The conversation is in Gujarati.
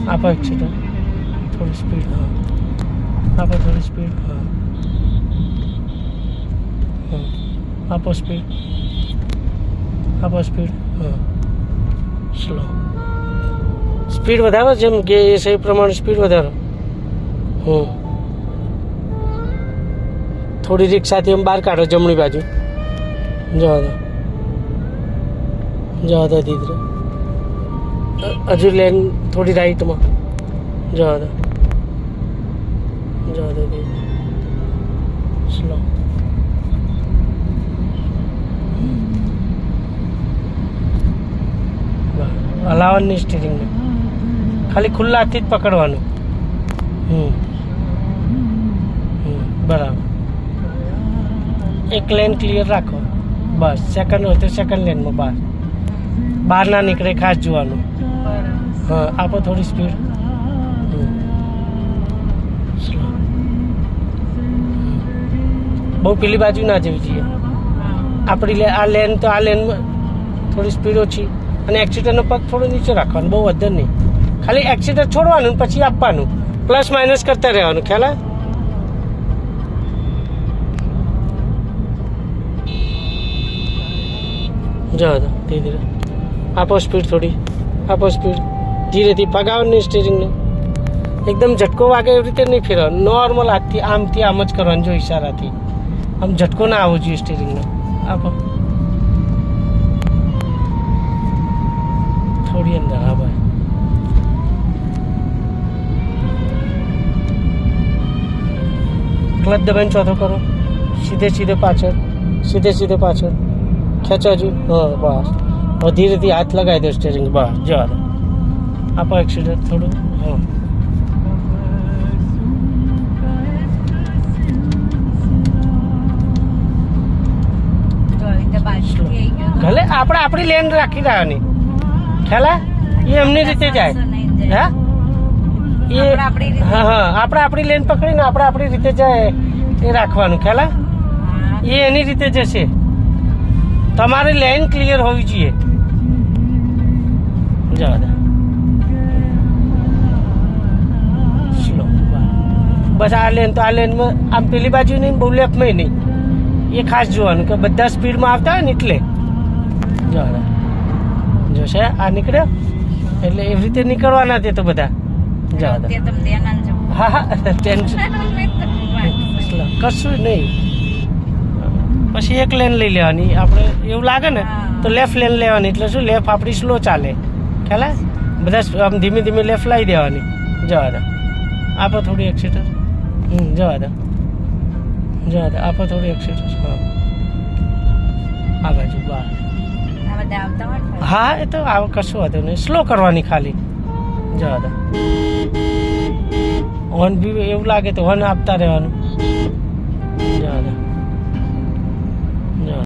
આપો એક્સિડન્ટ થોડી સ્પીડ હા આપો થોડી સ્પીડ હા આપો સ્પીડ હા સ્લો સ્પીડ વધારો જેમ કે એ સહી પ્રમાણે સ્પીડ વધારો થોડી રિક્ષાથી એમ બહાર કાઢો જમણી બાજુ જવા દો ધીરે હજુ લેન થોડી રાઈટમાં જવા દો ધીરે સ્લો હલાવવાનું નહીં સ્ટીરિંગને ખાલી ખુલ્લા હાથથી જ પકડવાનું બરાબર એક લેન ક્લિયર રાખો બસ સેકન્ડ હોય તો સેકન્ડ લેનમાં બહાર ના નીકળે ખાસ જોવાનું હા આપો થોડી સ્પીડ બહુ પેલી બાજુ ના જવી જોઈએ આપણી આ લેન તો આ લેનમાં થોડી સ્પીડ ઓછી અને એક્સિડન્ટનો પગ થોડો નીચે રાખવાનો બહુ વધારે નહીં ખાલી એક્સિડન્ટ છોડવાનું પછી આપવાનું પ્લસ માઇનસ કરતા રહેવાનું ખ્યાલ જવા દો ધીરે ધીરે આપો સ્પીડ થોડી આપો સ્પીડ ધીરેથી ફગાવવાનું નહીં સ્ટીરિંગને એકદમ ઝટકો વાગે એવી રીતે નહીં ફેરવાનું નોર્મલ હાથથી આમથી આમ જ કરવાનું જો ઈશારાથી આમ ઝટકો ના આવવો જોઈએ સ્ટીરિંગનો આપો થોડી અંદર હા ભાઈ ક્લચ દબાઈને ચોથો કરો સીધે પાછળ ખેંચો હજુ હા બસ હવે ધીરેથી હાથ લગાવી દો સ્ટેરિંગ બસ જવા દો આપો એક્સિડન્ટ થોડું હા ભલે આપણે આપણી લેન રાખી રહેવાની ખ્યાલ એ એમની રીતે જાય હા એ હા આપણે આપણી લેન પકડીને આપણે આપણી રીતે જાય એ રાખવાનું ખ્યાલ એ એની રીતે જશે તમારી લેન ક્લિયર હોવી જોઈએ જવા દે સ્લો બસ આ લેન તો આ લેનમાં આમ પેલી બાજુ નહીં બહુ લેફ્ટમાં નહીં એ ખાસ જોવાનું કે બધા સ્પીડમાં આવતા હોય ને એટલે જવા દે જોશે આ નીકળ્યો એટલે એવી રીતે નીકળવાના તે તો બધા જવા દે હા ટેન્શન કશું નહીં પછી એક લેન લઈ લેવાની આપણે એવું લાગે ને તો લેફ્ટ લેન લેવાની એટલે શું લેફ્ટ આપણી સ્લો ચાલે ખ્યાલ બધા આમ ધીમે ધીમે લેફ્ટ લાવી દેવાની જવા દો આપો થોડી એક્સિડન્ટ જવા દો આપો થોડી એક્સિડન્ટ હા આ બાજુ બહાર હા એ તો કશું હતું નહીં સ્લો કરવાની ખાલી જવા દો હોર્ન બી એવું લાગે તો હોર્ન આપતા રહેવાનું